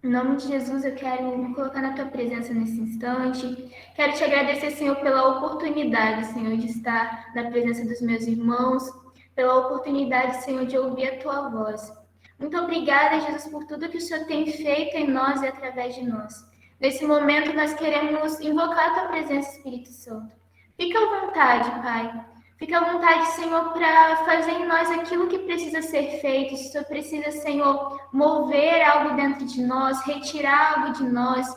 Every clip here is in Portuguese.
Em nome de Jesus, eu quero me colocar na tua presença nesse instante. Quero te agradecer, Senhor, pela oportunidade, Senhor, de estar na presença dos meus irmãos, pela oportunidade, Senhor, de ouvir a tua voz. Muito obrigada, Jesus, por tudo que o Senhor tem feito em nós e através de nós. Nesse momento, nós queremos invocar a tua presença, Espírito Santo. Fica à vontade, Pai. Fica à vontade, Senhor, para fazer em nós aquilo que precisa ser feito. Se o Senhor precisa, Senhor, mover algo dentro de nós, retirar algo de nós.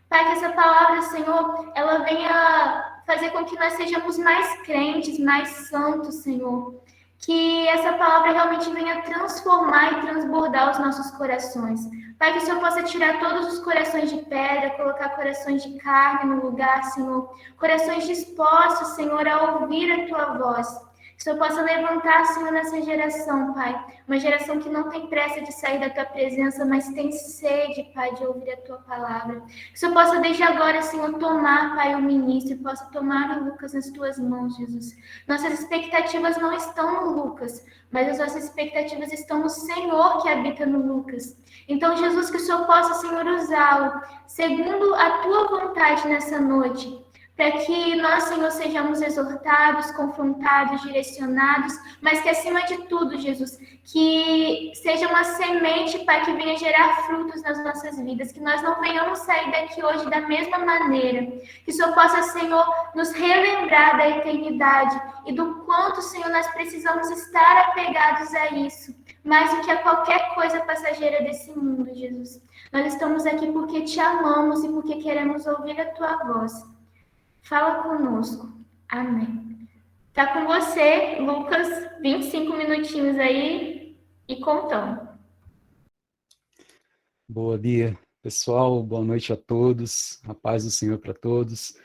Pai, que essa palavra, Senhor, ela venha fazer com que nós sejamos mais crentes, mais santos, Senhor. Que essa palavra realmente venha transformar e transbordar os nossos corações. Pai, que o Senhor possa tirar todos os corações de pedra, colocar corações de carne no lugar, Senhor. Corações dispostos, Senhor, a ouvir a Tua voz. Que o Senhor possa levantar, Senhor, nessa geração, Pai. Uma geração que não tem pressa de sair da Tua presença, mas tem sede, Pai, de ouvir a Tua palavra. Que o Senhor possa, desde agora, Senhor, tomar, Pai, o ministro, e possa tomar o Lucas nas Tuas mãos, Jesus. Nossas expectativas não estão no Lucas, mas as nossas expectativas estão no Senhor que habita no Lucas. Então, Jesus, que o Senhor possa, Senhor, usá-lo segundo a Tua vontade nessa noite, para que nós, Senhor, sejamos exortados, confrontados, direcionados, mas que, acima de tudo, Jesus, que seja uma semente, Pai, que venha gerar frutos nas nossas vidas, que nós não venhamos sair daqui hoje da mesma maneira, que o Senhor possa, Senhor, nos relembrar da eternidade e do quanto, Senhor, nós precisamos estar apegados a isso, mais do que a qualquer coisa passageira desse mundo, Jesus. Nós estamos aqui porque te amamos e porque queremos ouvir a Tua voz. Fala conosco. Amém. Tá com você, Lucas, 25 minutinhos aí e contando. Boa, Bia. Pessoal, boa noite a todos. A paz do Senhor para todos.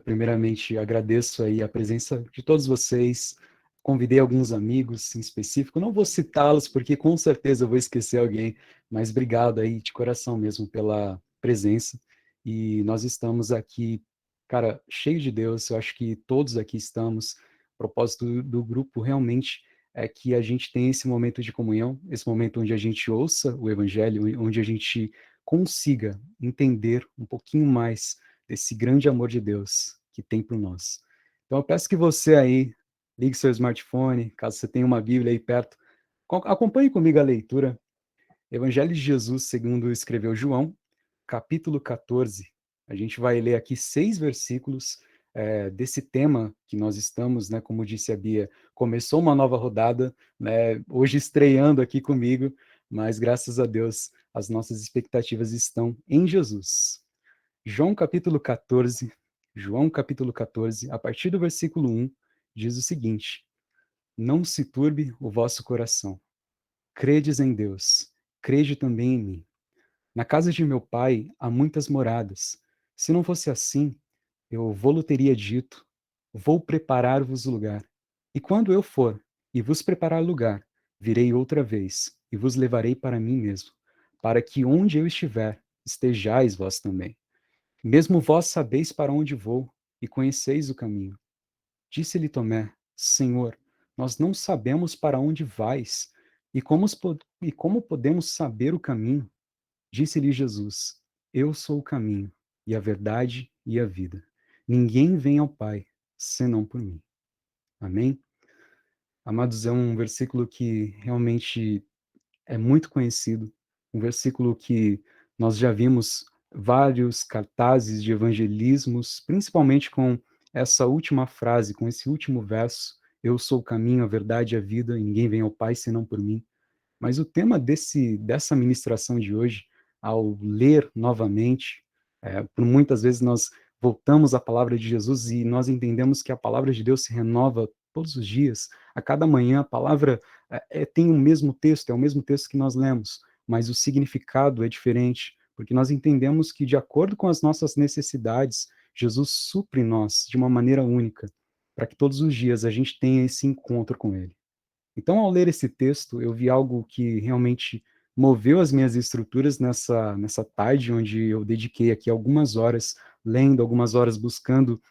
Primeiramente, agradeço aí a presença de todos vocês. Convidei alguns amigos em específico. Não vou citá-los porque com certeza eu vou esquecer alguém, mas obrigado aí de coração mesmo pela presença. E nós estamos aqui, cara, cheio de Deus. Eu acho que todos aqui estamos. O propósito do grupo realmente é que a gente tenha esse momento de comunhão, esse momento onde a gente ouça o Evangelho, onde a gente consiga entender um pouquinho mais desse grande amor de Deus que tem por nós. Então eu peço que você aí ligue seu smartphone, caso você tenha uma Bíblia aí perto, acompanhe comigo a leitura. Evangelho de Jesus, segundo escreveu João, capítulo 14. A gente vai ler aqui 6 versículos desse tema que nós estamos, né, como disse a Bia, começou uma nova rodada, né, hoje estreando aqui comigo, mas graças a Deus as nossas expectativas estão em Jesus. João capítulo 14, a partir do versículo 1, diz o seguinte: Não se turbe o vosso coração. Credes em Deus, crede também em mim. Na casa de meu pai há muitas moradas. Se não fosse assim, eu vou-lhe teria dito, vou preparar-vos lugar. E quando eu for e vos preparar lugar, virei outra vez e vos levarei para mim mesmo, para que onde eu estiver, estejais vós também. Mesmo vós sabeis para onde vou e conheceis o caminho. Disse-lhe Tomé: Senhor, nós não sabemos para onde vais, e como podemos saber o caminho? Disse-lhe Jesus: Eu sou o caminho, e a verdade e a vida. Ninguém vem ao Pai, senão por mim. Amém? Amados, é um versículo que realmente é muito conhecido, um versículo que nós já vimos vários cartazes de evangelismos, principalmente com essa última frase, com esse último verso: Eu sou o caminho, a verdade e a vida, e ninguém vem ao Pai senão por mim. Mas o tema dessa ministração de hoje, ao ler novamente, por muitas vezes nós voltamos à palavra de Jesus e nós entendemos que a palavra de Deus se renova todos os dias. A cada manhã a palavra tem o mesmo texto, é o mesmo texto que nós lemos, mas o significado é diferente, porque nós entendemos que, de acordo com as nossas necessidades, Jesus supre nós de uma maneira única, para que todos os dias a gente tenha esse encontro com Ele. Então, ao ler esse texto, eu vi algo que realmente moveu as minhas estruturas nessa tarde, onde eu dediquei aqui algumas horas lendo, algumas horas buscando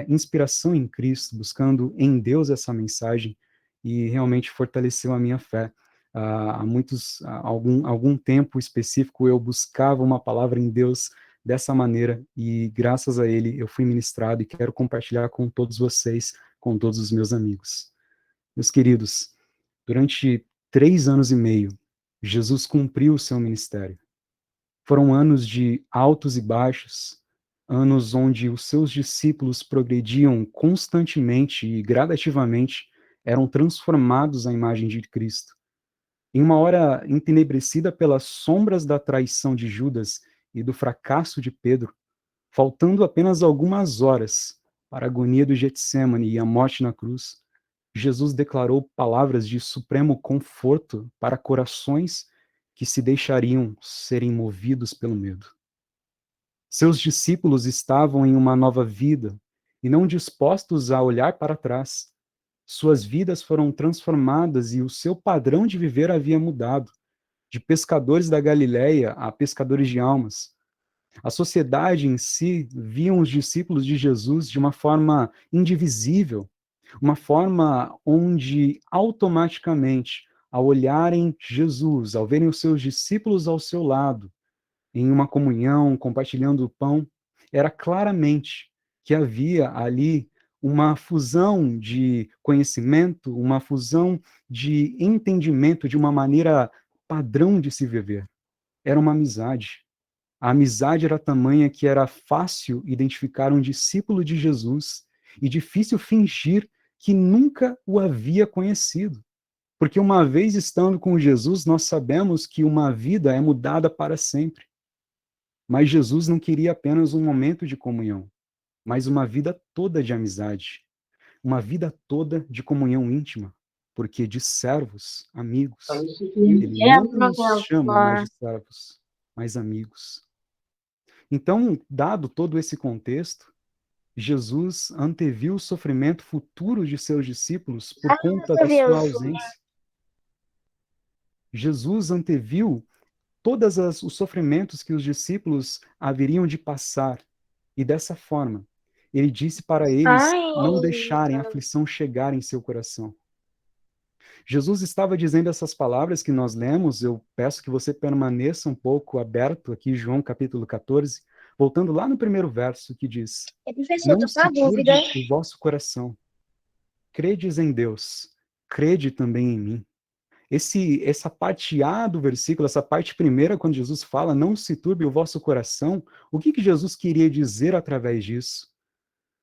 inspiração em Cristo, buscando em Deus essa mensagem, e realmente fortaleceu a minha fé. Algum tempo específico eu buscava uma palavra em Deus dessa maneira, e graças a ele eu fui ministrado e quero compartilhar com todos vocês, com todos os meus amigos. Meus queridos, durante 3 anos e meio, Jesus cumpriu o seu ministério. Foram anos de altos e baixos, anos onde os seus discípulos progrediam constantemente e gradativamente, eram transformados à imagem de Cristo. Em uma hora entenebrecida pelas sombras da traição de Judas e do fracasso de Pedro, faltando apenas algumas horas para a agonia do Getsêmani e a morte na cruz, Jesus declarou palavras de supremo conforto para corações que se deixariam serem movidos pelo medo. Seus discípulos estavam em uma nova vida e não dispostos a olhar para trás. Suas vidas foram transformadas e o seu padrão de viver havia mudado, de pescadores da Galileia a pescadores de almas. A sociedade em si via os discípulos de Jesus de uma forma indivisível, uma forma onde automaticamente, ao olharem Jesus, ao verem os seus discípulos ao seu lado, em uma comunhão, compartilhando o pão, era claramente que havia ali uma fusão de conhecimento, uma fusão de entendimento de uma maneira padrão de se viver. Era uma amizade. A amizade era tamanha que era fácil identificar um discípulo de Jesus e difícil fingir que nunca o havia conhecido. Porque uma vez estando com Jesus, nós sabemos que uma vida é mudada para sempre. Mas Jesus não queria apenas um momento de comunhão, mas uma vida toda de amizade, uma vida toda de comunhão íntima, porque de servos, amigos, ele não nos chama mais de servos, mas amigos. Então, dado todo esse contexto, Jesus anteviu o sofrimento futuro de seus discípulos por conta da sua ausência. Jesus anteviu todos os sofrimentos que os discípulos haveriam de passar. E dessa forma, ele disse para eles não deixarem a aflição chegar em seu coração. Jesus estava dizendo essas palavras que nós lemos, eu peço que você permaneça um pouco aberto aqui, João capítulo 14, voltando lá no primeiro verso que diz: não se turbe o vosso coração, credes em Deus, crede também em mim. Essa parte A do versículo, essa parte primeira, quando Jesus fala, não se turbe o vosso coração, o que Jesus queria dizer através disso?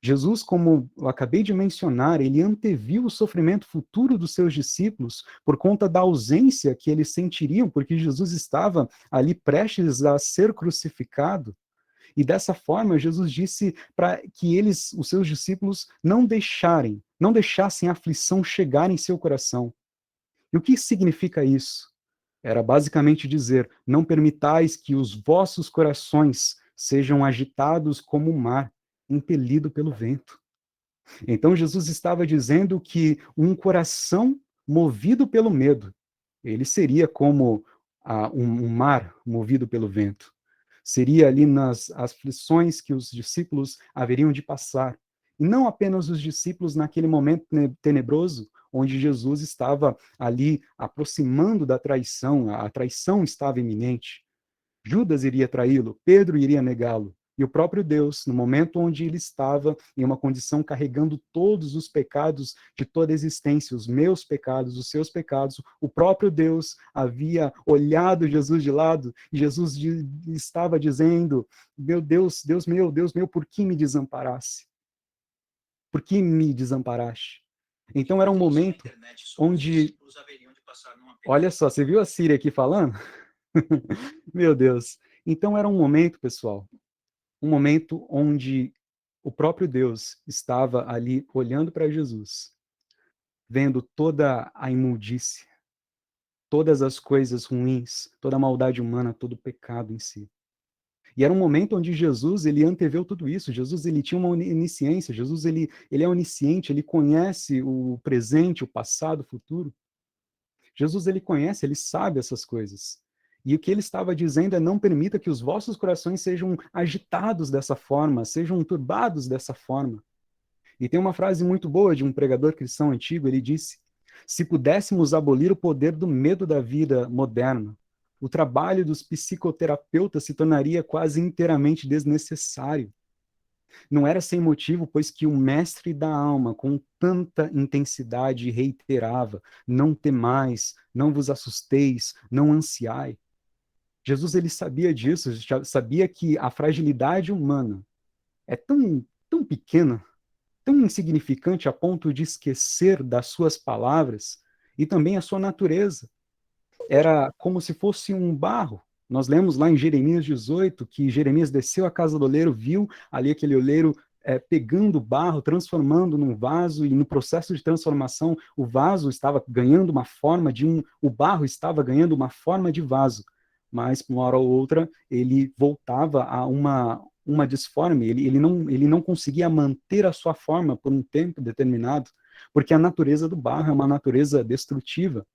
Jesus, como eu acabei de mencionar, ele anteviu o sofrimento futuro dos seus discípulos por conta da ausência que eles sentiriam, porque Jesus estava ali prestes a ser crucificado. E dessa forma, Jesus disse para que eles, os seus discípulos, não deixassem a aflição chegar em seu coração. E o que significa isso? Era basicamente dizer: não permitais que os vossos corações sejam agitados como o mar, impelido pelo vento. Então Jesus estava dizendo que um coração movido pelo medo, ele seria como um mar movido pelo vento. Seria ali nas aflições que os discípulos haveriam de passar. E não apenas os discípulos naquele momento tenebroso, onde Jesus estava ali aproximando da traição, a traição estava iminente. Judas iria traí-lo, Pedro iria negá-lo. E o próprio Deus, no momento onde ele estava em uma condição carregando todos os pecados de toda a existência, os meus pecados, os seus pecados, o próprio Deus havia olhado Jesus de lado e Jesus estava dizendo: meu Deus, Deus meu, por que me desamparaste? Por que me desamparaste? Então era um momento onde... Olha só, você viu a Síria aqui falando? Meu Deus. Então era um momento, pessoal, um momento onde o próprio Deus estava ali olhando para Jesus, vendo toda a imundície, todas as coisas ruins, toda a maldade humana, todo o pecado em si. E era um momento onde Jesus, ele anteveu tudo isso. Jesus, ele tinha uma onisciência. Jesus, ele é onisciente, ele conhece o presente, o passado, o futuro. Jesus, ele conhece, ele sabe essas coisas. E o que ele estava dizendo é: não permita que os vossos corações sejam agitados dessa forma, sejam turbados dessa forma. E tem uma frase muito boa de um pregador cristão antigo, ele disse: Se pudéssemos abolir o poder do medo da vida moderna, o trabalho dos psicoterapeutas se tornaria quase inteiramente desnecessário. Não era sem motivo, pois que o mestre da alma, com tanta intensidade, reiterava: não temais, não vos assusteis, não ansiai. Jesus, ele sabia disso, já sabia que a fragilidade humana é tão pequena, tão insignificante a ponto de esquecer das suas palavras e também a sua natureza. Era como se fosse um barro. Nós lemos lá em Jeremias 18 que Jeremias desceu à casa do oleiro, viu ali aquele oleiro pegando barro, transformando num vaso, e no processo de transformação, o vaso estava ganhando uma forma o barro estava ganhando uma forma de vaso, mas uma hora ou outra ele voltava a uma disforme, ele não conseguia manter a sua forma por um tempo determinado, porque a natureza do barro é uma natureza destrutiva.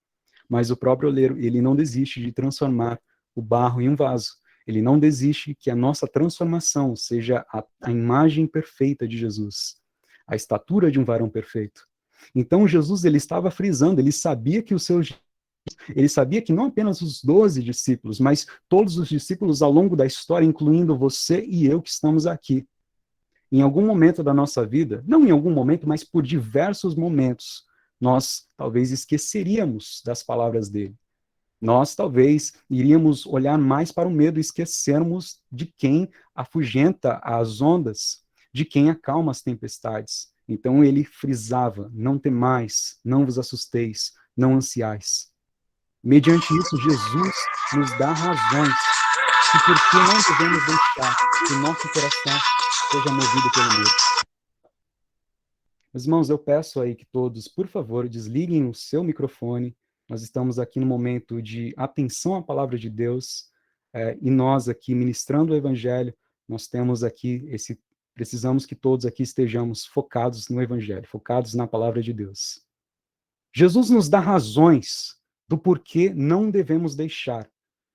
Mas o próprio oleiro, ele não desiste de transformar o barro em um vaso. Ele não desiste que a nossa transformação seja a imagem perfeita de Jesus, a estatura de um varão perfeito. Então Jesus, ele estava frisando, ele sabia que não apenas os 12 discípulos, mas todos os discípulos ao longo da história, incluindo você e eu que estamos aqui, em algum momento da nossa vida, não em algum momento, mas por diversos momentos, nós talvez esqueceríamos das palavras dele. Nós talvez iríamos olhar mais para o medo e esquecermos de quem afugenta as ondas, de quem acalma as tempestades. Então ele frisava: não temais, não vos assusteis, não ansiais. Mediante isso, Jesus nos dá razões de por que não devemos deixar que o nosso coração seja movido pelo medo. Meus irmãos, eu peço aí que todos, por favor, desliguem o seu microfone. Nós estamos aqui no momento de atenção à palavra de Deus, e nós aqui ministrando o Evangelho, nós temos aqui precisamos que todos aqui estejamos focados no Evangelho, focados na palavra de Deus. Jesus nos dá razões do porquê não devemos deixar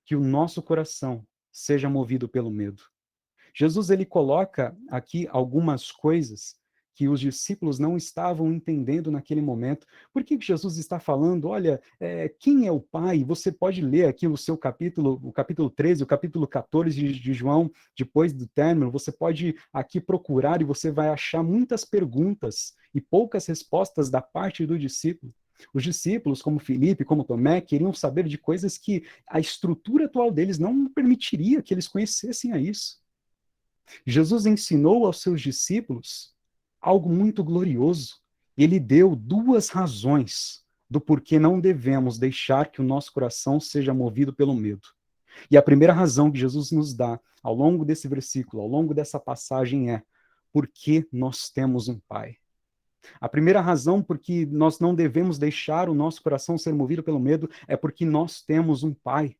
que o nosso coração seja movido pelo medo. Jesus, ele coloca aqui algumas coisas que os discípulos não estavam entendendo naquele momento. Por que Jesus está falando, olha, quem é o Pai? Você pode ler aqui o capítulo 13, o capítulo 14 de João, depois do término, você pode aqui procurar e você vai achar muitas perguntas e poucas respostas da parte do discípulo. Os discípulos, como Filipe, como Tomé, queriam saber de coisas que a estrutura atual deles não permitiria que eles conhecessem a isso. Jesus ensinou aos seus discípulos algo muito glorioso. Ele deu duas razões do porquê não devemos deixar que o nosso coração seja movido pelo medo. E a primeira razão que Jesus nos dá ao longo desse versículo, ao longo dessa passagem é: porque nós temos um Pai. A primeira razão por que nós não devemos deixar o nosso coração ser movido pelo medo é porque nós temos um Pai.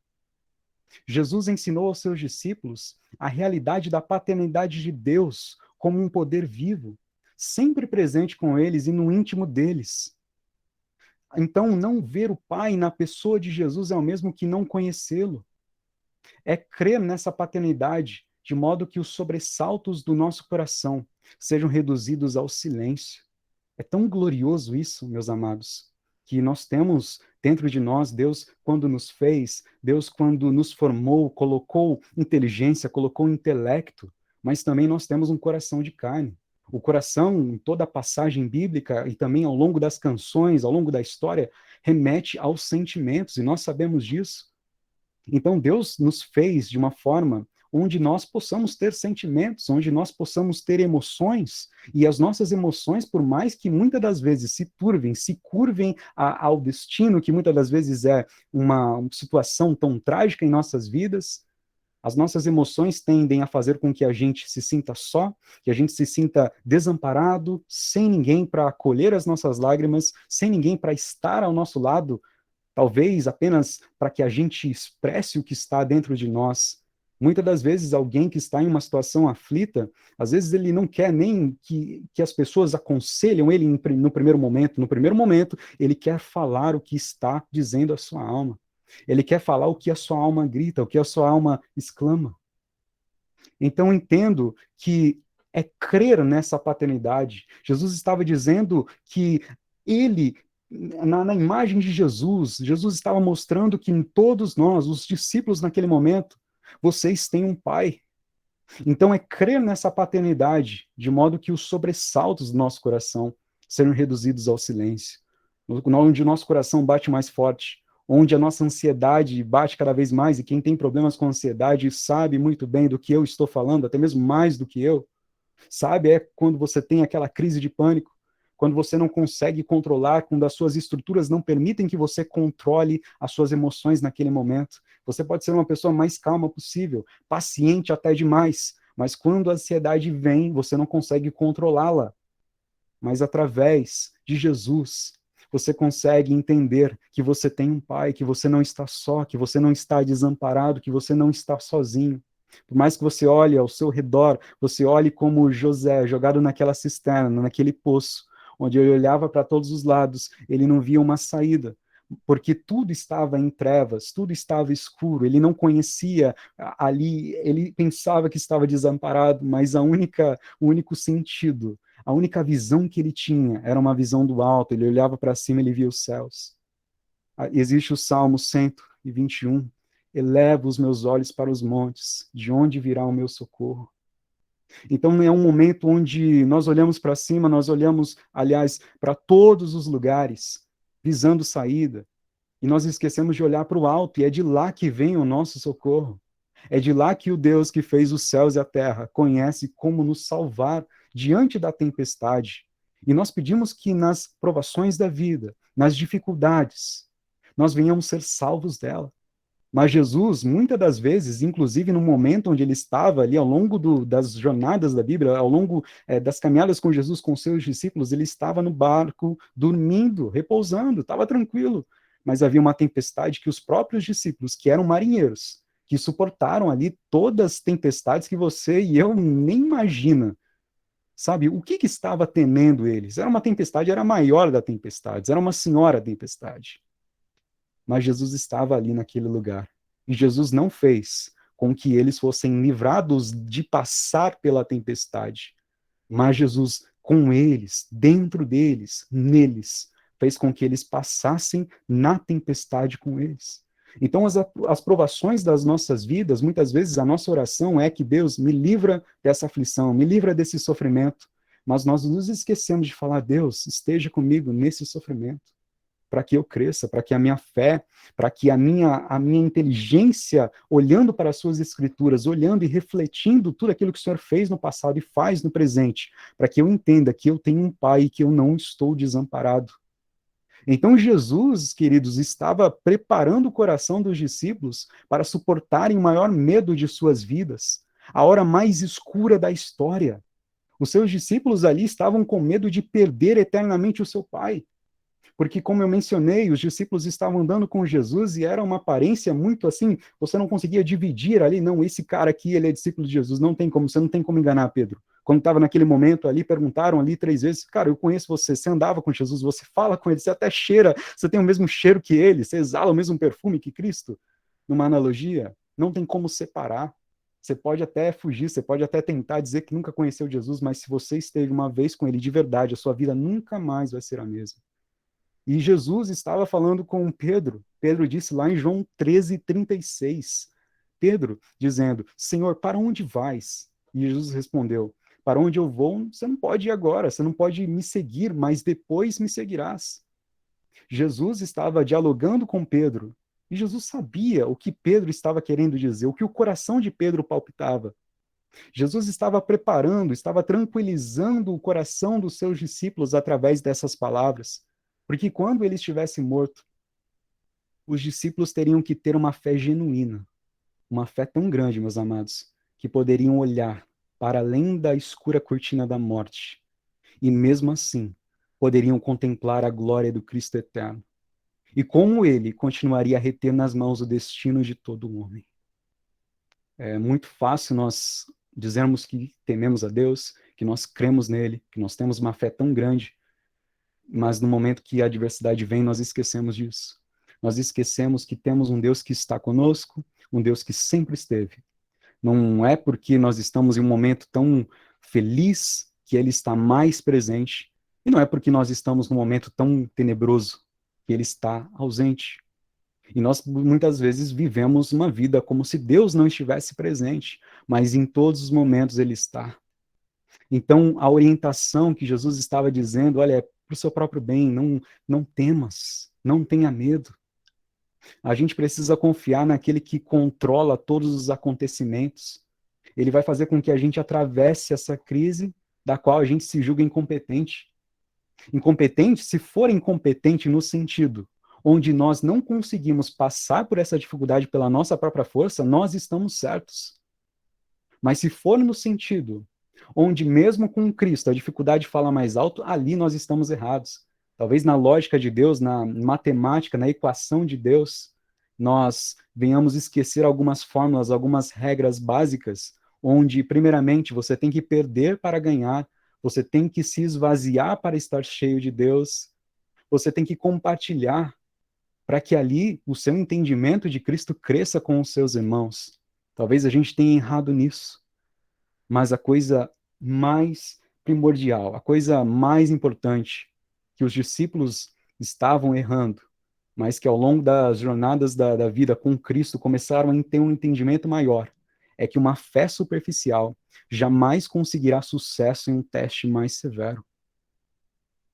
Jesus ensinou aos seus discípulos a realidade da paternidade de Deus como um poder vivo, sempre presente com eles e no íntimo deles. Então, não ver o Pai na pessoa de Jesus é o mesmo que não conhecê-lo. É crer nessa paternidade, de modo que os sobressaltos do nosso coração sejam reduzidos ao silêncio. É tão glorioso isso, meus amados, que nós temos dentro de nós, Deus, quando nos fez, Deus, quando nos formou, colocou inteligência, colocou intelecto, mas também nós temos um coração de carne. O coração, em toda a passagem bíblica e também ao longo das canções, ao longo da história, remete aos sentimentos, e nós sabemos disso. Então, Deus nos fez de uma forma onde nós possamos ter sentimentos, onde nós possamos ter emoções, e as nossas emoções, por mais que muitas das vezes se curvem ao destino, que muitas das vezes é uma situação tão trágica em nossas vidas, as nossas emoções tendem a fazer com que a gente se sinta só, que a gente se sinta desamparado, sem ninguém para acolher as nossas lágrimas, sem ninguém para estar ao nosso lado, talvez apenas para que a gente expresse o que está dentro de nós. Muitas das vezes, alguém que está em uma situação aflita, às vezes ele não quer nem que as pessoas aconselham ele no primeiro momento. No primeiro momento, ele quer falar o que está dizendo a sua alma. Ele quer falar o que a sua alma grita, o que a sua alma exclama. Então, entendo que é crer nessa paternidade. Jesus estava dizendo que ele na imagem de Jesus, Jesus estava mostrando que em todos nós, os discípulos naquele momento, vocês têm um pai. Então é crer nessa paternidade, de modo que os sobressaltos do nosso coração sejam reduzidos ao silêncio. Onde o nosso coração bate mais forte, onde a nossa ansiedade bate cada vez mais, e quem tem problemas com ansiedade sabe muito bem do que eu estou falando, até mesmo mais do que eu, sabe? É quando você tem aquela crise de pânico, quando você não consegue controlar, quando as suas estruturas não permitem que você controle as suas emoções naquele momento. Você pode ser uma pessoa mais calma possível, paciente até demais, mas quando a ansiedade vem, você não consegue controlá-la. Mas através de Jesus, você consegue entender que você tem um pai, que você não está só, que você não está desamparado, que você não está sozinho. Por mais que você olhe ao seu redor, você olhe como José, jogado naquela cisterna, naquele poço, onde ele olhava para todos os lados, ele não via uma saída, porque tudo estava em trevas, tudo estava escuro, ele não conhecia ali, ele pensava que estava desamparado, mas o único sentido, a única visão que ele tinha era uma visão do alto, ele olhava para cima e ele via os céus. Existe o Salmo 121, eleva os meus olhos para os montes, de onde virá o meu socorro? Então é um momento onde nós olhamos para cima, nós olhamos, aliás, para todos os lugares, visando saída, e nós esquecemos de olhar para o alto, e é de lá que vem o nosso socorro. É de lá que o Deus que fez os céus e a terra conhece como nos salvar diante da tempestade. E nós pedimos que nas provações da vida, nas dificuldades, nós venhamos ser salvos dela. Mas Jesus, muitas das vezes, inclusive no momento onde ele estava ali, ao longo das jornadas da Bíblia, ao longo das caminhadas com Jesus, com seus discípulos, ele estava no barco, dormindo, repousando, estava tranquilo. Mas havia uma tempestade que os próprios discípulos, que eram marinheiros, que suportaram ali todas as tempestades que você e eu nem imagina. Sabe, o que estava temendo eles? Era uma tempestade, era a maior da tempestade, era uma senhora tempestade. Mas Jesus estava ali naquele lugar. E Jesus não fez com que eles fossem livrados de passar pela tempestade. Mas Jesus, com eles, dentro deles, neles, fez com que eles passassem na tempestade com eles. Então, as provações das nossas vidas, muitas vezes a nossa oração é que Deus me livra dessa aflição, me livra desse sofrimento. Mas nós nos esquecemos de falar, Deus, esteja comigo nesse sofrimento, para que eu cresça, para que a minha fé, para que a minha inteligência, olhando para as suas escrituras, olhando e refletindo tudo aquilo que o Senhor fez no passado e faz no presente, para que eu entenda que eu tenho um pai e que eu não estou desamparado. Então Jesus, queridos, estava preparando o coração dos discípulos para suportarem o maior medo de suas vidas, a hora mais escura da história. Os seus discípulos ali estavam com medo de perder eternamente o seu pai. Porque, como eu mencionei, os discípulos estavam andando com Jesus e era uma aparência muito assim, você não conseguia dividir ali, não, esse cara aqui, ele é discípulo de Jesus, não tem como, você não tem como enganar Pedro. Quando estava naquele momento ali, perguntaram ali 3 vezes, cara, eu conheço você, você andava com Jesus, você fala com ele, você até cheira, você tem o mesmo cheiro que ele, você exala o mesmo perfume que Cristo. Numa analogia, não tem como separar. Você pode até fugir, você pode até tentar dizer que nunca conheceu Jesus, mas se você esteve uma vez com ele de verdade, a sua vida nunca mais vai ser a mesma. E Jesus estava falando com Pedro. Pedro disse lá em João 13:36. Pedro dizendo, Senhor, para onde vais? E Jesus respondeu, para onde eu vou, você não pode ir agora, você não pode me seguir, mas depois me seguirás. Jesus estava dialogando com Pedro, e Jesus sabia o que Pedro estava querendo dizer, o que o coração de Pedro palpitava. Jesus estava preparando, estava tranquilizando o coração dos seus discípulos através dessas palavras, porque quando ele estivesse morto, os discípulos teriam que ter uma fé genuína, uma fé tão grande, meus amados, que poderiam olhar para além da escura cortina da morte e mesmo assim poderiam contemplar a glória do Cristo eterno. E como ele continuaria a reter nas mãos o destino de todo homem. É muito fácil nós dizermos que tememos a Deus, que nós cremos nele, que nós temos uma fé tão grande, mas no momento que a adversidade vem, nós esquecemos disso. Nós esquecemos que temos um Deus que está conosco, um Deus que sempre esteve. Não é porque nós estamos em um momento tão feliz que ele está mais presente, E não é porque nós estamos num momento tão tenebroso que ele está ausente. E nós muitas vezes vivemos uma vida como se Deus não estivesse presente, mas em todos os momentos ele está. Então, a orientação que Jesus estava dizendo, olha, é para o seu próprio bem, não temas, não tenha medo. A gente precisa confiar naquele que controla todos os acontecimentos. Ele vai fazer com que a gente atravesse essa crise da qual a gente se julga incompetente. Incompetente, se for incompetente no sentido onde nós não conseguimos passar por essa dificuldade pela nossa própria força, nós estamos certos. Mas se for no sentido onde mesmo com Cristo a dificuldade fala mais alto, ali nós estamos errados. Talvez na lógica de Deus, na matemática, na equação de Deus, nós venhamos esquecer algumas fórmulas, algumas regras básicas, onde, primeiramente, você tem que perder para ganhar, você tem que se esvaziar para estar cheio de Deus, você tem que compartilhar para que ali o seu entendimento de Cristo cresça com os seus irmãos. Talvez a gente tenha errado nisso, mas a coisa mais primordial, a coisa mais importante que os discípulos estavam errando, mas que ao longo das jornadas da vida com Cristo começaram a ter um entendimento maior, é que uma fé superficial jamais conseguirá sucesso em um teste mais severo.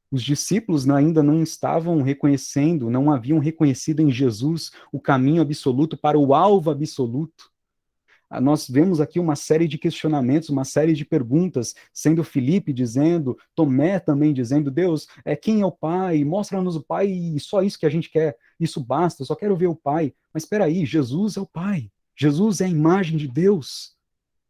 Os discípulos ainda não estavam reconhecendo, não haviam reconhecido em Jesus o caminho absoluto para o alvo absoluto. Nós vemos aqui uma série de questionamentos, uma série de perguntas, sendo Filipe dizendo, Tomé também dizendo, Deus, quem é o Pai? Mostra-nos o Pai e só isso que a gente quer, isso basta, só quero ver o Pai. Mas espera aí, Jesus é o Pai, Jesus é a imagem de Deus.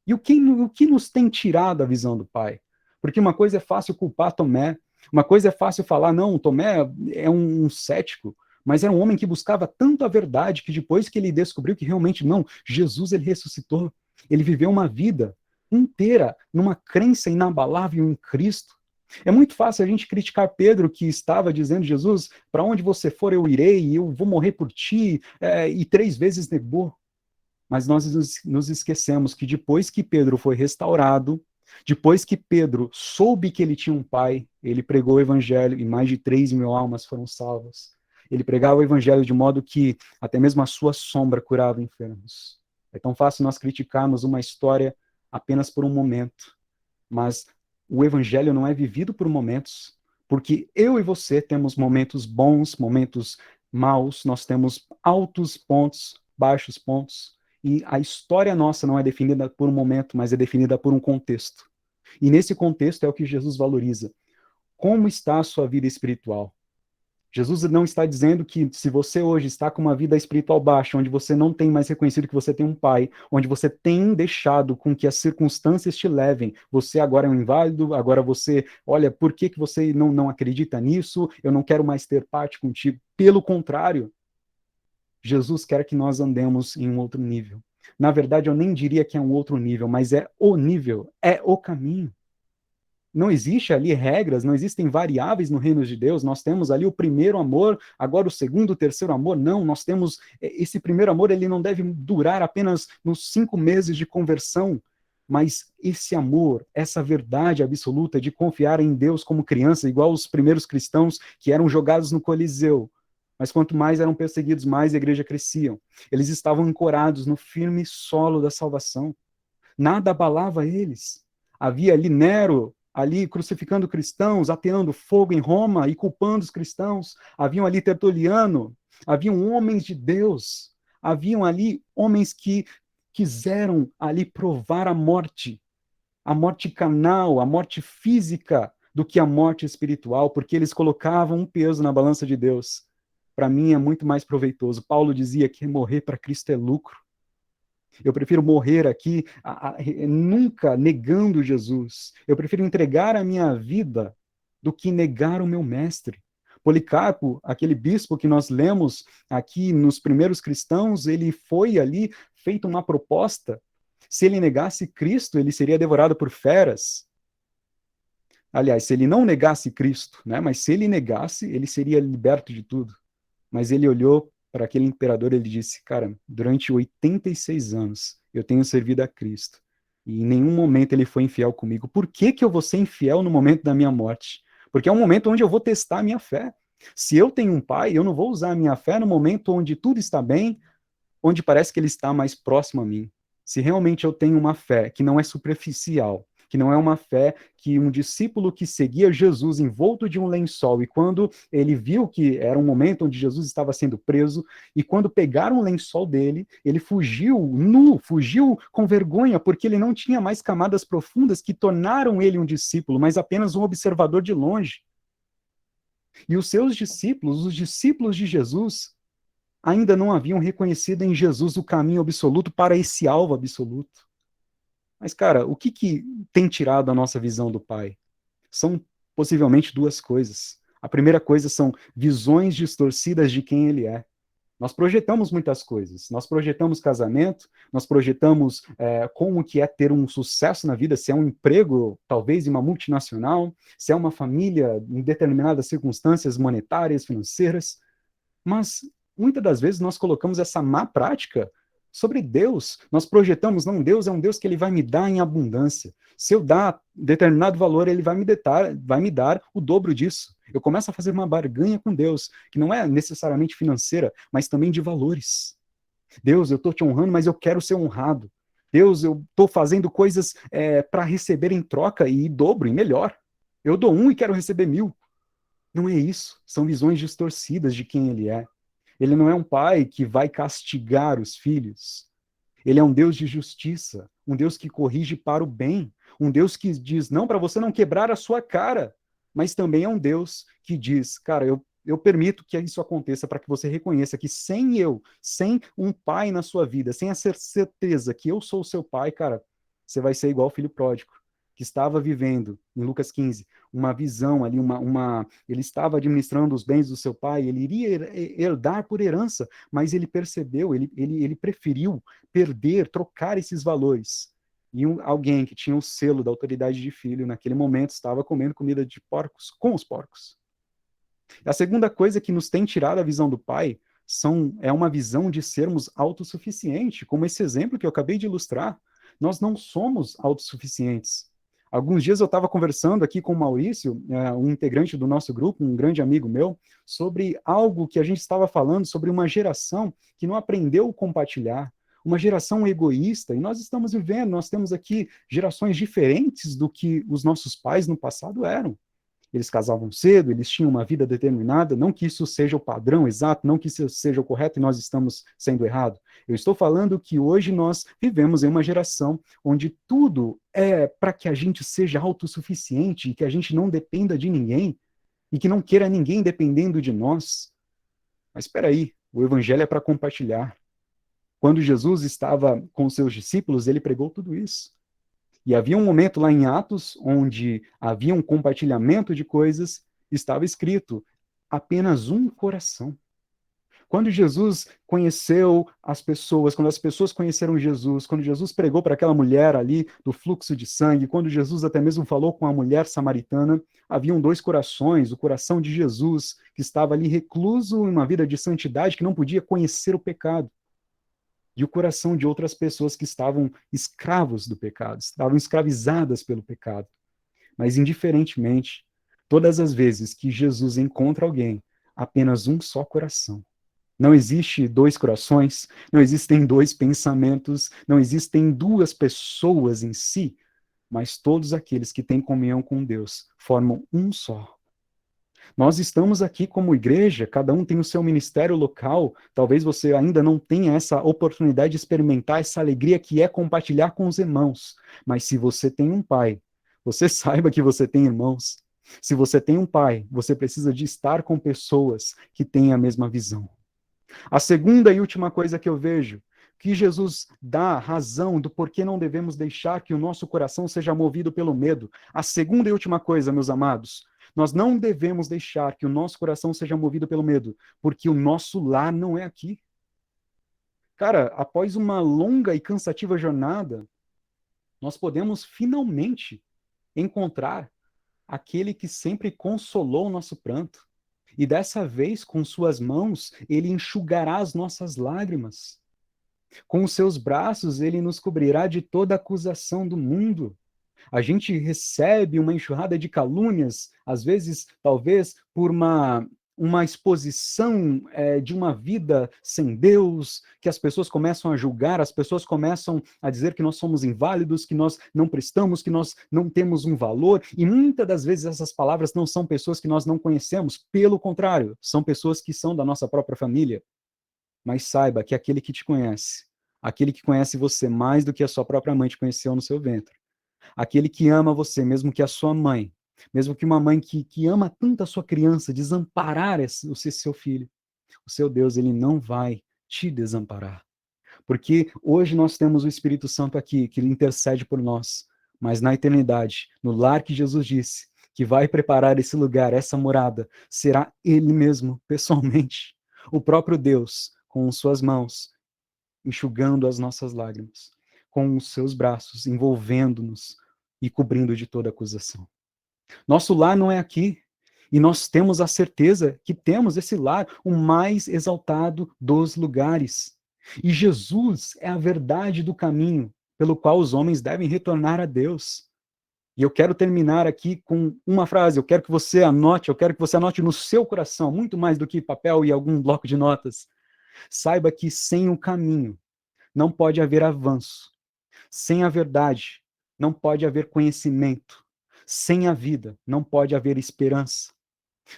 E o que nos tem tirado a visão do Pai? Porque uma coisa é fácil culpar Tomé, uma coisa é fácil falar, não, Tomé é um cético, mas era um homem que buscava tanto a verdade que depois que ele descobriu que realmente não, Jesus ele ressuscitou, ele viveu uma vida inteira numa crença inabalável em Cristo. É muito fácil a gente criticar Pedro, que estava dizendo, Jesus, para onde você for eu irei, eu vou morrer por ti, e 3 vezes negou. Mas nós nos esquecemos que depois que Pedro foi restaurado, depois que Pedro soube que ele tinha um pai, ele pregou o evangelho e mais de 3.000 almas foram salvas. Ele pregava o evangelho de modo que até mesmo a sua sombra curava enfermos. É tão fácil nós criticarmos uma história apenas por um momento, mas o evangelho não é vivido por momentos, porque eu e você temos momentos bons, momentos maus, nós temos altos pontos, baixos pontos, e a história nossa não é definida por um momento, mas é definida por um contexto. E nesse contexto é o que Jesus valoriza. Como está a sua vida espiritual? Jesus não está dizendo que se você hoje está com uma vida espiritual baixa, onde você não tem mais reconhecido que você tem um pai, onde você tem deixado com que as circunstâncias te levem, você agora é um inválido, agora você, olha, por que você não acredita nisso? Eu não quero mais ter parte contigo. Pelo contrário, Jesus quer que nós andemos em um outro nível. Na verdade, eu nem diria que é um outro nível, mas é o nível, é o caminho. Não existe ali regras, não existem variáveis no reino de Deus, nós temos ali o primeiro amor, agora o segundo, o terceiro amor, não, nós temos, esse primeiro amor, ele não deve durar apenas nos 5 meses de conversão, mas esse amor, essa verdade absoluta de confiar em Deus como criança, igual os primeiros cristãos que eram jogados no Coliseu, mas quanto mais eram perseguidos, mais a igreja crescia. Eles estavam ancorados no firme solo da salvação, nada abalava eles. Havia ali Nero, ali crucificando cristãos, ateando fogo em Roma e culpando os cristãos. Haviam ali Tertuliano, haviam homens de Deus, haviam ali homens que quiseram ali provar a morte carnal, a morte física, do que a morte espiritual, porque eles colocavam um peso na balança de Deus. Para mim é muito mais proveitoso. Paulo dizia que morrer para Cristo é lucro. Eu prefiro morrer aqui nunca negando Jesus. Eu prefiro entregar a minha vida do que negar o meu mestre. Policarpo, aquele bispo que nós lemos aqui nos primeiros cristãos, ele foi ali feito uma proposta. Se ele negasse Cristo, ele seria devorado por feras. Aliás, se ele não negasse Cristo, né? Mas se ele negasse, ele seria liberto de tudo. Mas ele olhou para aquele imperador, ele disse, cara, durante 86 anos eu tenho servido a Cristo e em nenhum momento ele foi infiel comigo. Por que eu vou ser infiel no momento da minha morte? porque é um momento onde eu vou testar a minha fé. Se eu tenho um pai, eu não vou usar a minha fé no momento onde tudo está bem, onde parece que ele está mais próximo a mim. Se realmente eu tenho uma fé que não é superficial, que não é uma fé que um discípulo que seguia Jesus envolto de um lençol, e quando ele viu que era um momento onde Jesus estava sendo preso, e quando pegaram o lençol dele, ele fugiu nu, fugiu com vergonha, porque ele não tinha mais camadas profundas que tornaram ele um discípulo, mas apenas um observador de longe. E os seus discípulos, os discípulos de Jesus, ainda não haviam reconhecido em Jesus o caminho absoluto para esse alvo absoluto. Mas, cara, o que tem tirado a nossa visão do Pai? São possivelmente duas coisas. A primeira coisa são visões distorcidas de quem ele é. Nós projetamos muitas coisas. Nós projetamos casamento, nós projetamos como que é ter um sucesso na vida, se é um emprego, talvez, em uma multinacional, se é uma família em determinadas circunstâncias monetárias, financeiras. Mas muitas das vezes nós colocamos essa má prática sobre Deus. Nós projetamos, não, Deus é um Deus que ele vai me dar em abundância. Se eu dar determinado valor, ele vai me dar o dobro disso. Eu começo a fazer uma barganha com Deus, que não é necessariamente financeira, mas também de valores. Deus, eu estou te honrando, mas eu quero ser honrado. Deus, eu estou fazendo coisas para receber em troca e dobro, e melhor. Eu dou 1 e quero receber 1000. Não é isso. São visões distorcidas de quem ele é. Ele não é um pai que vai castigar os filhos. Ele é um Deus de justiça, um Deus que corrige para o bem, um Deus que diz não para você não quebrar a sua cara, mas também é um Deus que diz, cara, eu permito que isso aconteça para que você reconheça que sem um pai na sua vida, sem a certeza que eu sou o seu pai, cara, você vai ser igual o filho pródigo, que estava vivendo, em Lucas 15, uma visão ali, ele estava administrando os bens do seu pai, ele iria herdar por herança, mas ele percebeu, ele preferiu perder, trocar esses valores. E alguém que tinha o selo da autoridade de filho, naquele momento, estava comendo comida de porcos com os porcos. A segunda coisa que nos tem tirado a visão do pai é uma visão de sermos autossuficientes, como esse exemplo que eu acabei de ilustrar. Nós não somos autossuficientes. Alguns dias eu estava conversando aqui com o Maurício, um integrante do nosso grupo, um grande amigo meu, sobre algo que a gente estava falando, sobre uma geração que não aprendeu a compartilhar, uma geração egoísta, e nós estamos vivendo, nós temos aqui gerações diferentes do que os nossos pais no passado eram. Eles casavam cedo, eles tinham uma vida determinada, não que isso seja o padrão exato, não que isso seja o correto e nós estamos sendo errado. Eu estou falando que hoje nós vivemos em uma geração onde tudo é para que a gente seja autossuficiente e que a gente não dependa de ninguém e que não queira ninguém dependendo de nós. Mas espera aí, o evangelho é para compartilhar. Quando Jesus estava com seus discípulos, ele pregou tudo isso. E havia um momento lá em Atos onde havia um compartilhamento de coisas, estava escrito apenas um coração. Quando Jesus conheceu as pessoas, quando as pessoas conheceram Jesus, quando Jesus pregou para aquela mulher ali do fluxo de sangue, quando Jesus até mesmo falou com a mulher samaritana, haviam 2 corações, o coração de Jesus, que estava ali recluso em uma vida de santidade, que não podia conhecer o pecado, e o coração de outras pessoas que estavam escravos do pecado, estavam escravizadas pelo pecado. Mas, indiferentemente, todas as vezes que Jesus encontra alguém, apenas um só coração. Não existe 2 corações, não existem 2 pensamentos, não existem 2 pessoas em si, mas todos aqueles que têm comunhão com Deus formam um só. Nós estamos aqui como igreja, cada um tem o seu ministério local, talvez você ainda não tenha essa oportunidade de experimentar essa alegria que é compartilhar com os irmãos, mas se você tem um pai, você saiba que você tem irmãos. Se você tem um pai, você precisa de estar com pessoas que têm a mesma visão. A segunda e última coisa que eu vejo, que Jesus dá a razão do porquê não devemos deixar que o nosso coração seja movido pelo medo. A segunda e última coisa, meus amados, nós não devemos deixar que o nosso coração seja movido pelo medo, porque o nosso lar não é aqui. Cara, após uma longa e cansativa jornada, nós podemos finalmente encontrar aquele que sempre consolou o nosso pranto. E dessa vez, com suas mãos, ele enxugará as nossas lágrimas. Com os seus braços, ele nos cobrirá de toda acusação do mundo. A gente recebe uma enxurrada de calúnias, às vezes, talvez, por uma exposição de uma vida sem Deus, que as pessoas começam a julgar, as pessoas começam a dizer que nós somos inválidos, que nós não prestamos, que nós não temos um valor, e muitas das vezes essas palavras não são pessoas que nós não conhecemos, pelo contrário, são pessoas que são da nossa própria família. Mas saiba que aquele que te conhece, aquele que conhece você mais do que a sua própria mãe te conheceu no seu ventre, aquele que ama você, mesmo que a sua mãe, mesmo que uma mãe que ama tanto a sua criança, desamparar o seu filho, o seu Deus, ele não vai te desamparar. Porque hoje nós temos o Espírito Santo aqui, que intercede por nós, mas na eternidade, no lar que Jesus disse, que vai preparar esse lugar, essa morada, será Ele mesmo, pessoalmente, o próprio Deus, com suas mãos, enxugando as nossas lágrimas, com os seus braços, envolvendo-nos e cobrindo de toda acusação. Nosso lar não é aqui, e nós temos a certeza que temos esse lar, o mais exaltado dos lugares. E Jesus é a verdade do caminho pelo qual os homens devem retornar a Deus. E eu quero terminar aqui com uma frase, eu quero que você anote no seu coração, muito mais do que papel e algum bloco de notas. Saiba que sem o caminho não pode haver avanço. Sem a verdade não pode haver conhecimento. Sem a vida não pode haver esperança.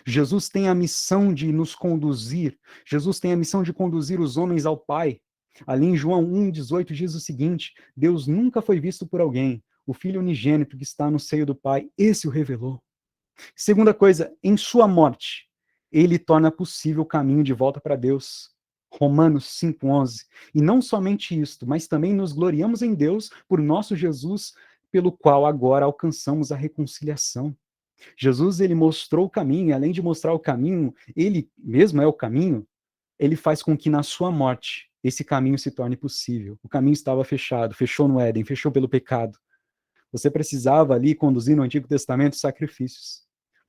Jesus tem a missão de nos conduzir. Jesus tem a missão de conduzir os homens ao Pai. Ali em João 1,18 diz o seguinte: Deus nunca foi visto por alguém. O Filho unigênito que está no seio do Pai, esse o revelou. Segunda coisa, em sua morte, ele torna possível o caminho de volta para Deus. Romanos 5,11. E não somente isto, mas também nos gloriamos em Deus por nosso Jesus, pelo qual agora alcançamos a reconciliação. Jesus, ele mostrou o caminho, e além de mostrar o caminho, ele mesmo é o caminho, ele faz com que na sua morte esse caminho se torne possível. O caminho estava fechado, fechou no Éden, fechou pelo pecado. Você precisava ali conduzir no Antigo Testamento sacrifícios.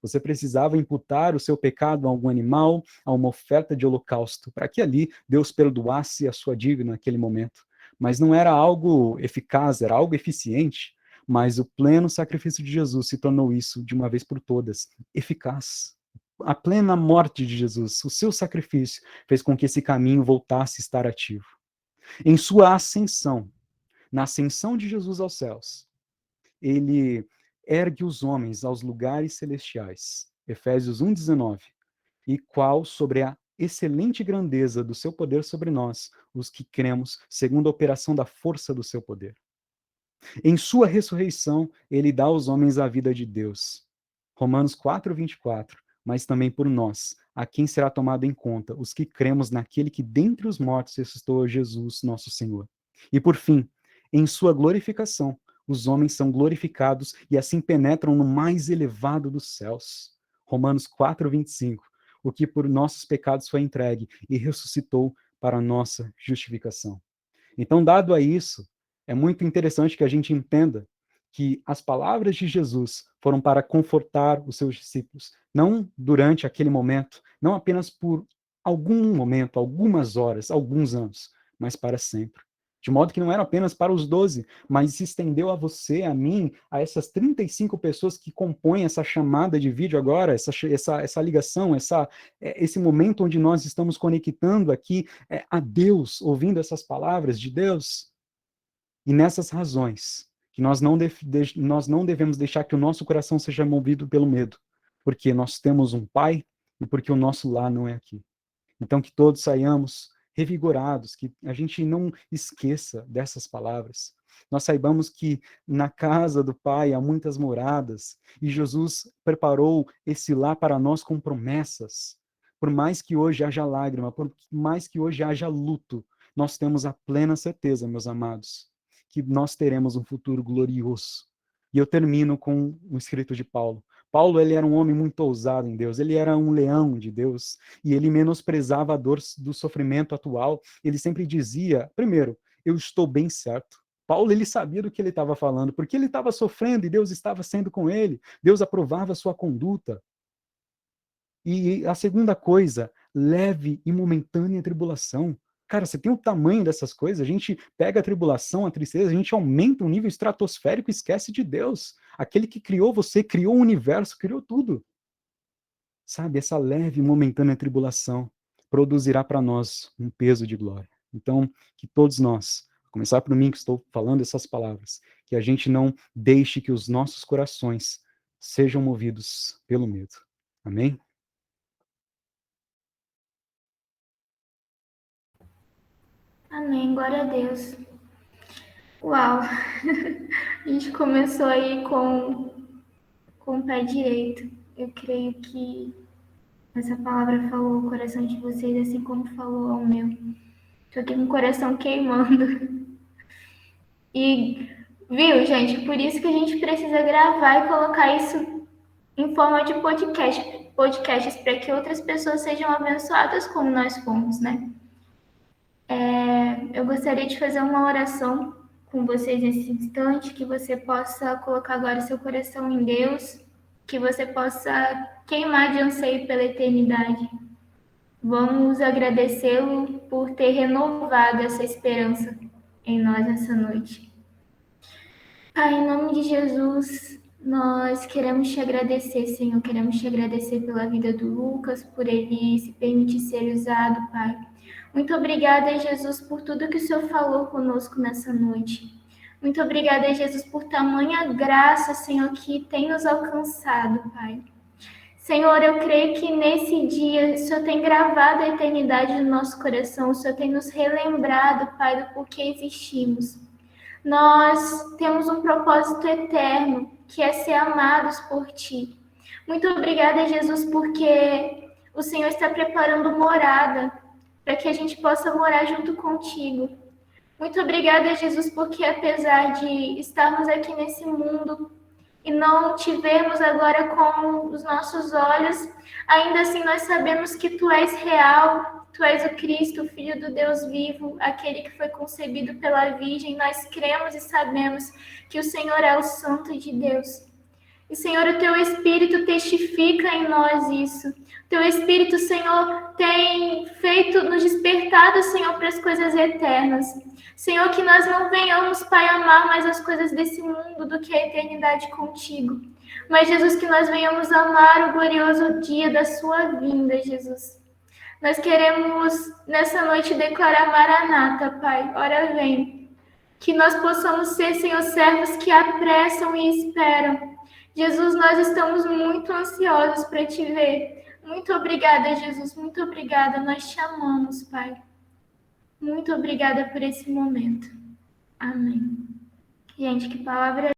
Você precisava imputar o seu pecado a algum animal, a uma oferta de holocausto, para que ali Deus perdoasse a sua dívida naquele momento. Mas não era algo eficaz, era algo eficiente. Mas o pleno sacrifício de Jesus se tornou isso de uma vez por todas, eficaz. A plena morte de Jesus, o seu sacrifício, fez com que esse caminho voltasse a estar ativo. Em sua ascensão, na ascensão de Jesus aos céus, ele ergue os homens aos lugares celestiais. Efésios 1,19. E qual sobre a excelente grandeza do seu poder sobre nós, os que cremos, segundo a operação da força do seu poder. Em sua ressurreição, ele dá aos homens a vida de Deus. Romanos 4,24. Mas também por nós, a quem será tomado em conta, os que cremos naquele que dentre os mortos ressuscitou Jesus, nosso Senhor. E por fim, em sua glorificação, os homens são glorificados e assim penetram no mais elevado dos céus. Romanos 4,25. O que por nossos pecados foi entregue e ressuscitou para a nossa justificação. Então, dado a isso, é muito interessante que a gente entenda que as palavras de Jesus foram para confortar os seus discípulos, não durante aquele momento, não apenas por algum momento, algumas horas, alguns anos, mas para sempre. De modo que não era apenas para os 12, mas se estendeu a você, a mim, a essas 35 pessoas que compõem essa chamada de vídeo agora, essa ligação, esse momento onde nós estamos conectando aqui a Deus, ouvindo essas palavras de Deus. E nessas razões, que nós não devemos deixar que o nosso coração seja movido pelo medo, porque nós temos um Pai e porque o nosso lar não é aqui. Então, que todos saiamos revigorados, que a gente não esqueça dessas palavras. Nós saibamos que na casa do Pai há muitas moradas, e Jesus preparou esse lar para nós com promessas. Por mais que hoje haja lágrima, por mais que hoje haja luto, nós temos a plena certeza, meus amados, que nós teremos um futuro glorioso. E eu termino com o escrito de Paulo. Paulo, ele era um homem muito ousado em Deus, ele era um leão de Deus, e ele menosprezava a dor do sofrimento atual. Ele sempre dizia, primeiro, eu estou bem certo. Paulo, ele sabia do que ele estava falando, porque ele estava sofrendo e Deus estava sendo com ele. Deus aprovava a sua conduta. E a segunda coisa, leve e momentânea tribulação. Cara, você tem o tamanho dessas coisas, a gente pega a tribulação, a tristeza, a gente aumenta um nível estratosférico e esquece de Deus. Aquele que criou você, criou o universo, criou tudo. Sabe, essa leve e momentânea tribulação produzirá para nós um peso de glória. Então, que todos nós, a começar por mim que estou falando essas palavras, que a gente não deixe que os nossos corações sejam movidos pelo medo. Amém? Amém, glória a Deus. Uau! A gente começou aí com o pé direito. Eu creio que essa palavra falou o coração de vocês, assim como falou ao meu. Tô aqui com o coração queimando. E, viu, gente, por isso que a gente precisa gravar e colocar isso em forma de podcasts para que outras pessoas sejam abençoadas como nós fomos, né? Eu gostaria de fazer uma oração com vocês nesse instante, que você possa colocar agora seu coração em Deus, que você possa queimar de anseio pela eternidade. Vamos agradecê-lo por ter renovado essa esperança em nós nessa noite. Pai, em nome de Jesus, nós queremos te agradecer, Senhor. Queremos te agradecer pela vida do Lucas, por ele se permitir ser usado, Pai. Muito obrigada, Jesus, por tudo que o Senhor falou conosco nessa noite. Muito obrigada, Jesus, por tamanha graça, Senhor, que tem nos alcançado, Pai. Senhor, eu creio que nesse dia o Senhor tem gravado a eternidade no nosso coração, o Senhor tem nos relembrado, Pai, do porquê existimos. Nós temos um propósito eterno, que é ser amados por Ti. Muito obrigada, Jesus, porque o Senhor está preparando morada para que a gente possa morar junto contigo. Muito obrigada, Jesus, porque apesar de estarmos aqui nesse mundo e não te vermos agora com os nossos olhos, ainda assim nós sabemos que Tu és real, Tu és o Cristo, o Filho do Deus vivo, aquele que foi concebido pela Virgem. Nós cremos e sabemos que o Senhor é o Santo de Deus. E, Senhor, o Teu Espírito testifica em nós isso. O Teu Espírito, Senhor, tem feito, nos despertado, Senhor, para as coisas eternas. Senhor, que nós não venhamos, Pai, amar mais as coisas desse mundo do que a eternidade contigo. Mas, Jesus, que nós venhamos amar o glorioso dia da Sua vinda, Jesus. Nós queremos, nessa noite, declarar Maranata, Pai. Ora, vem. Que nós possamos ser, Senhor, servos que apressam e esperam. Jesus, nós estamos muito ansiosos para te ver. Muito obrigada, Jesus. Muito obrigada. Nós te amamos, Pai. Muito obrigada por esse momento. Amém. Gente, que palavra